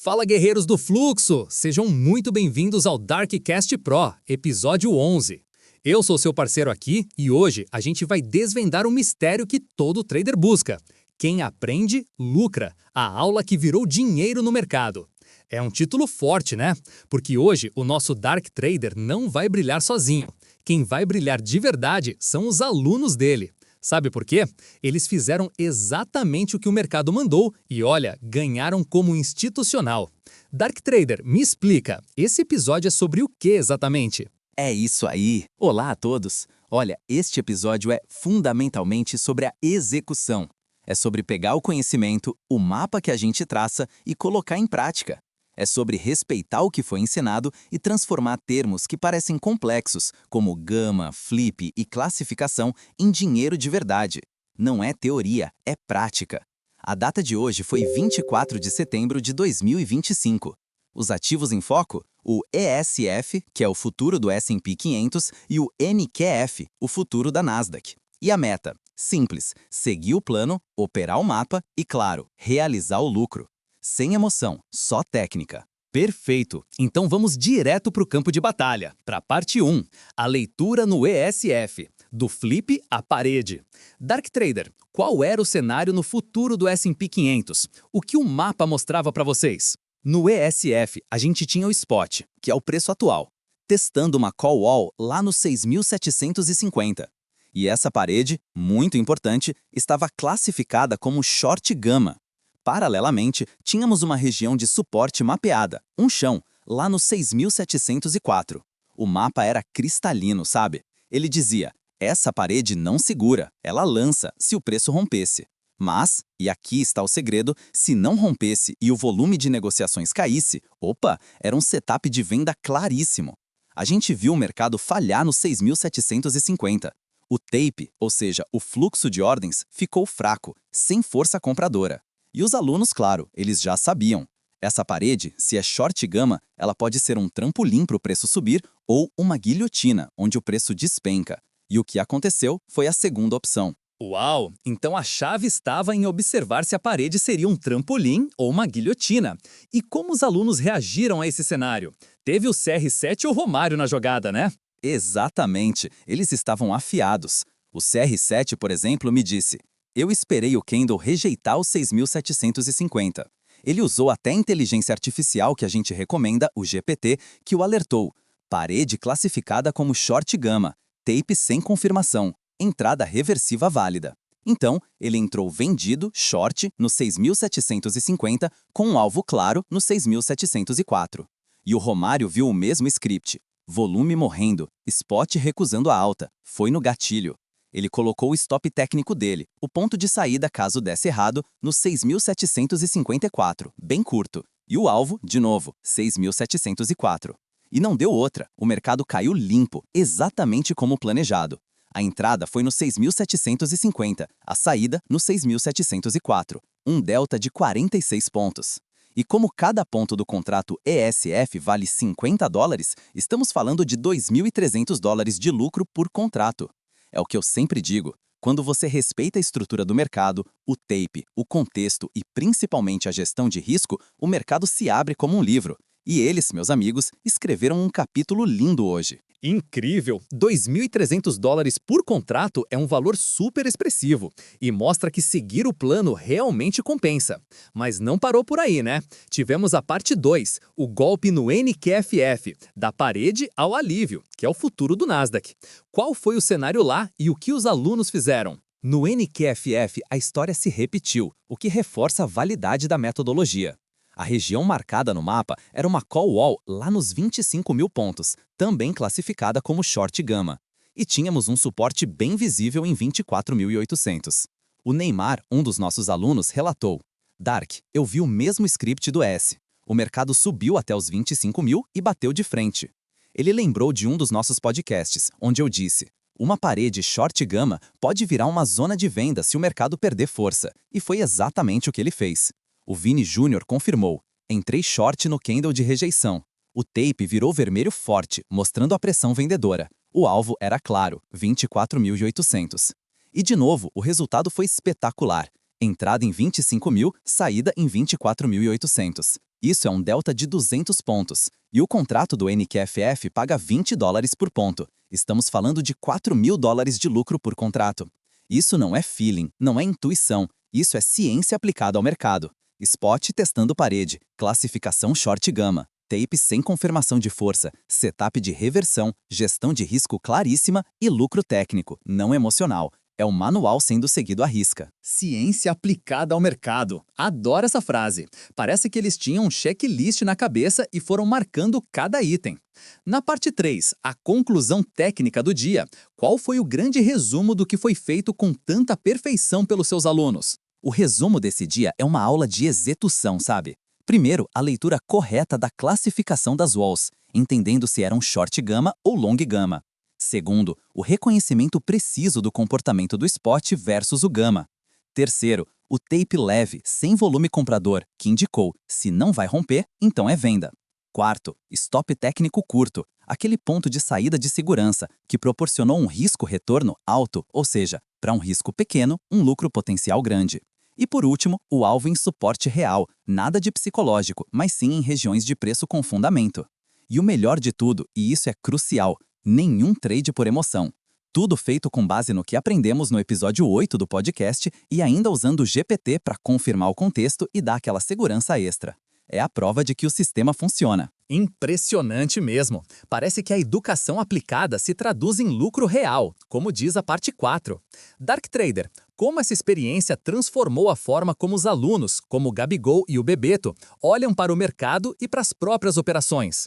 Fala, guerreiros do fluxo! Sejam muito bem-vindos ao Darkcast Pro, episódio 11. Eu sou seu parceiro aqui e hoje a gente vai desvendar um mistério que todo trader busca. Quem aprende, lucra. A aula que virou dinheiro no mercado. É um título forte, né? Porque hoje o nosso Dark Trader não vai brilhar sozinho. Quem vai brilhar de verdade são os alunos dele. Sabe por quê? Eles fizeram exatamente o que o mercado mandou e, olha, ganharam como institucional. Dark Trader, me explica, esse episódio é sobre o que exatamente? É isso aí! Olá a todos! Olha, este episódio é fundamentalmente sobre a execução. É sobre pegar o conhecimento, o mapa que a gente traça e colocar em prática. É sobre respeitar o que foi ensinado e transformar termos que parecem complexos, como gama, flip e classificação, em dinheiro de verdade. Não é teoria, é prática. A data de hoje foi 24 de setembro de 2025. Os ativos em foco? O ESF, que é o futuro do S&P 500, e o NQF, o futuro da Nasdaq. E a meta? Simples, seguir o plano, operar o mapa e, claro, realizar o lucro. Sem emoção, só técnica. Perfeito! Então vamos direto para o campo de batalha, para a parte 1, a leitura no ESF, do flip à parede. Dark Trader, qual era o cenário no futuro do S&P 500? O que o mapa mostrava para vocês? No ESF, a gente tinha o spot, que é o preço atual, testando uma call wall lá nos 6.750. E essa parede, muito importante, estava classificada como short gama. Paralelamente, tínhamos uma região de suporte mapeada, um chão, lá nos 6.704. O mapa era cristalino, sabe? Ele dizia, essa parede não segura, ela lança se o preço rompesse. Mas, e aqui está o segredo, se não rompesse e o volume de negociações caísse, opa, era um setup de venda claríssimo. A gente viu o mercado falhar nos 6.750. O tape, ou seja, o fluxo de ordens, ficou fraco, sem força compradora. E os alunos, claro, eles já sabiam. Essa parede, se é short gama, ela pode ser um trampolim para o preço subir ou uma guilhotina, onde o preço despenca. E o que aconteceu foi a segunda opção. Uau! Então a chave estava em observar se a parede seria um trampolim ou uma guilhotina. E como os alunos reagiram a esse cenário? Teve o CR7 ou Romário na jogada, né? Exatamente, eles estavam afiados. O CR7, por exemplo, me disse, eu esperei o candle rejeitar os 6.750. Ele usou até a inteligência artificial que a gente recomenda, o GPT, que o alertou. Parede classificada como short gama, tape sem confirmação, entrada reversiva válida. Então, ele entrou vendido, short, no 6.750, com um alvo claro no 6.704. E o Romário viu o mesmo script. Volume morrendo, spot recusando a alta, foi no gatilho. Ele colocou o stop técnico dele, o ponto de saída caso desse errado, no 6.754, bem curto. E o alvo, de novo, 6.704. E não deu outra, o mercado caiu limpo, exatamente como planejado. A entrada foi no 6.750, a saída no 6.704, um delta de 46 pontos. E como cada ponto do contrato ESF vale $50, estamos falando de $2.300 de lucro por contrato. É o que eu sempre digo, quando você respeita a estrutura do mercado, o tape, o contexto e principalmente a gestão de risco, o mercado se abre como um livro. E eles, meus amigos, escreveram um capítulo lindo hoje. Incrível! $2.300 por contrato é um valor super expressivo e mostra que seguir o plano realmente compensa. Mas não parou por aí, né? Tivemos a parte 2, o golpe no NQFF, da parede ao alívio, que é o futuro do Nasdaq. Qual foi o cenário lá e o que os alunos fizeram? No NQFF, a história se repetiu, o que reforça a validade da metodologia. A região marcada no mapa era uma call wall lá nos 25.000 pontos, também classificada como short gama. E tínhamos um suporte bem visível em 24.800. O Neymar, um dos nossos alunos, relatou, Dark, eu vi o mesmo script do S. O mercado subiu até os 25.000 e bateu de frente. Ele lembrou de um dos nossos podcasts, onde eu disse, uma parede short gama pode virar uma zona de venda se o mercado perder força. E foi exatamente o que ele fez. O Vini Júnior confirmou, entrei short no candle de rejeição. O tape virou vermelho forte, mostrando a pressão vendedora. O alvo era claro, 24.800. E de novo, o resultado foi espetacular. Entrada em 25.000, saída em 24.800. Isso é um delta de 200 pontos. E o contrato do NQFF paga $20 por ponto. Estamos falando de $4.000 de lucro por contrato. Isso não é feeling, não é intuição. Isso é ciência aplicada ao mercado. Spot testando parede, classificação short gama, tape sem confirmação de força, setup de reversão, gestão de risco claríssima e lucro técnico, não emocional. É o manual sendo seguido à risca. Ciência aplicada ao mercado. Adoro essa frase. Parece que eles tinham um checklist na cabeça e foram marcando cada item. Na parte 3, a conclusão técnica do dia, qual foi o grande resumo do que foi feito com tanta perfeição pelos seus alunos? O resumo desse dia é uma aula de execução, sabe? Primeiro, a leitura correta da classificação das walls, entendendo se eram short gama ou long gama. Segundo, o reconhecimento preciso do comportamento do spot versus o gama. Terceiro, o tape leve, sem volume comprador, que indicou, se não vai romper, então é venda. Quarto, stop técnico curto, aquele ponto de saída de segurança, que proporcionou um risco-retorno alto, ou seja, para um risco pequeno, um lucro potencial grande. E por último, o alvo em suporte real, nada de psicológico, mas sim em regiões de preço com fundamento. E o melhor de tudo, e isso é crucial, nenhum trade por emoção. Tudo feito com base no que aprendemos no episódio 8 do podcast e ainda usando o GPT para confirmar o contexto e dar aquela segurança extra. É a prova de que o sistema funciona. Impressionante mesmo. Parece que a educação aplicada se traduz em lucro real, como diz a parte 4. Dark Trader, como essa experiência transformou a forma como os alunos, como o Gabigol e o Bebeto, olham para o mercado e para as próprias operações?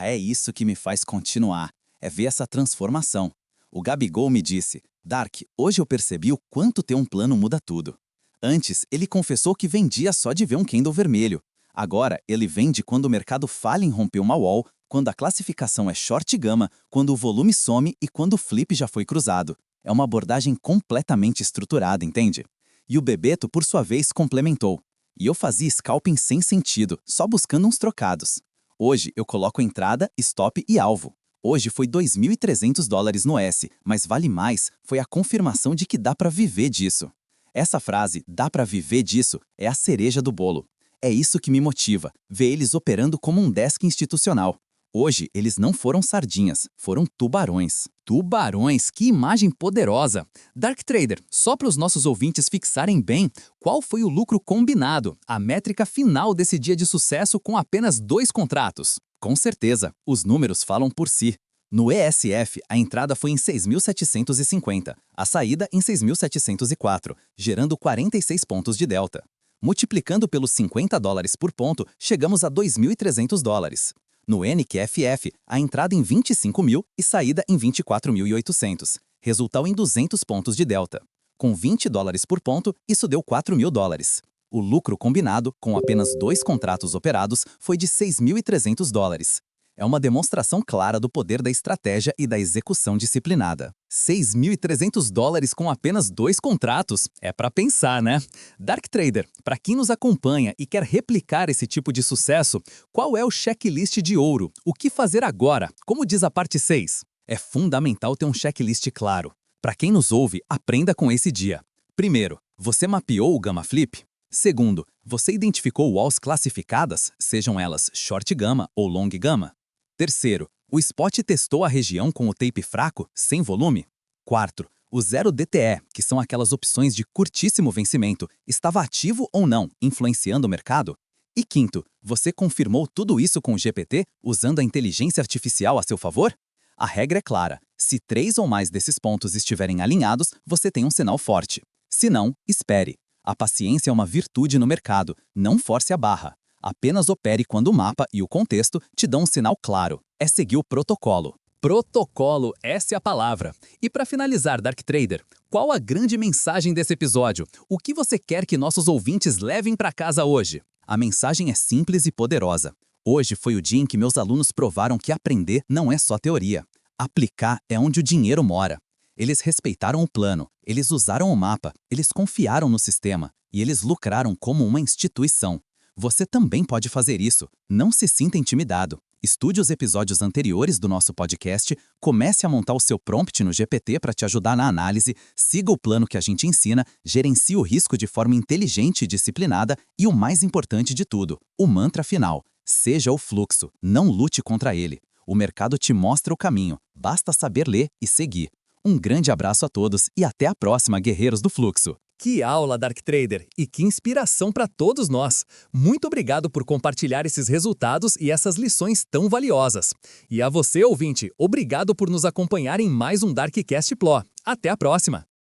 É isso que me faz continuar. É ver essa transformação. O Gabigol me disse, Dark, hoje eu percebi o quanto ter um plano muda tudo. Antes, ele confessou que vendia só de ver um candle vermelho. Agora, ele vende quando o mercado falha em romper uma wall, quando a classificação é short gama, quando o volume some e quando o flip já foi cruzado. É uma abordagem completamente estruturada, entende? E o Bebeto, por sua vez, complementou. E eu fazia scalping sem sentido, só buscando uns trocados. Hoje, eu coloco entrada, stop e alvo. Hoje foi $2.300 no S, mas vale mais, foi a confirmação de que dá para viver disso. Essa frase, dá para viver disso, é a cereja do bolo. É isso que me motiva, ver eles operando como um desk institucional. Hoje, eles não foram sardinhas, foram tubarões. Tubarões, que imagem poderosa! Dark Trader, só para os nossos ouvintes fixarem bem, qual foi o lucro combinado, a métrica final desse dia de sucesso com apenas 2 contratos? Com certeza, os números falam por si. No ESF, a entrada foi em 6.750, a saída em 6.704, gerando 46 pontos de delta. Multiplicando pelos $50 por ponto, chegamos a $2.300. No NQFF, a entrada em 25.000 e saída em 24.800, resultou em 200 pontos de delta. Com $20 por ponto, isso deu $4.000. O lucro combinado, com apenas 2 contratos operados, foi de $6.300. É uma demonstração clara do poder da estratégia e da execução disciplinada. $6.300 com apenas 2 contratos? É para pensar, né? Dark Trader, para quem nos acompanha e quer replicar esse tipo de sucesso, qual é o checklist de ouro? O que fazer agora? Como diz a parte 6? É fundamental ter um checklist claro. Para quem nos ouve, aprenda com esse dia. Primeiro, você mapeou o Gamma Flip? Segundo, você identificou walls classificadas, sejam elas short gama ou long gama? Terceiro, o spot testou a região com o tape fraco, sem volume? Quarto, o 0 DTE, que são aquelas opções de curtíssimo vencimento, estava ativo ou não, influenciando o mercado? E quinto, você confirmou tudo isso com o GPT usando a inteligência artificial a seu favor? A regra é clara, se 3 ou mais desses pontos estiverem alinhados, você tem um sinal forte. Se não, espere. A paciência é uma virtude no mercado, não force a barra. Apenas opere quando o mapa e o contexto te dão um sinal claro. É seguir o protocolo. Protocolo, essa é a palavra. E para finalizar, Dark Trader, qual a grande mensagem desse episódio? O que você quer que nossos ouvintes levem para casa hoje? A mensagem é simples e poderosa. Hoje foi o dia em que meus alunos provaram que aprender não é só teoria. Aplicar é onde o dinheiro mora. Eles respeitaram o plano, eles usaram o mapa, eles confiaram no sistema e eles lucraram como uma instituição. Você também pode fazer isso. Não se sinta intimidado. Estude os episódios anteriores do nosso podcast, comece a montar o seu prompt no GPT para te ajudar na análise, siga o plano que a gente ensina, gerencie o risco de forma inteligente e disciplinada e o mais importante de tudo, o mantra final: seja o fluxo, não lute contra ele. O mercado te mostra o caminho, basta saber ler e seguir. Um grande abraço a todos e até a próxima, guerreiros do fluxo! Que aula, Dark Trader! E que inspiração para todos nós! Muito obrigado por compartilhar esses resultados e essas lições tão valiosas. E a você, ouvinte, obrigado por nos acompanhar em mais um Darkcast Pro. Até a próxima!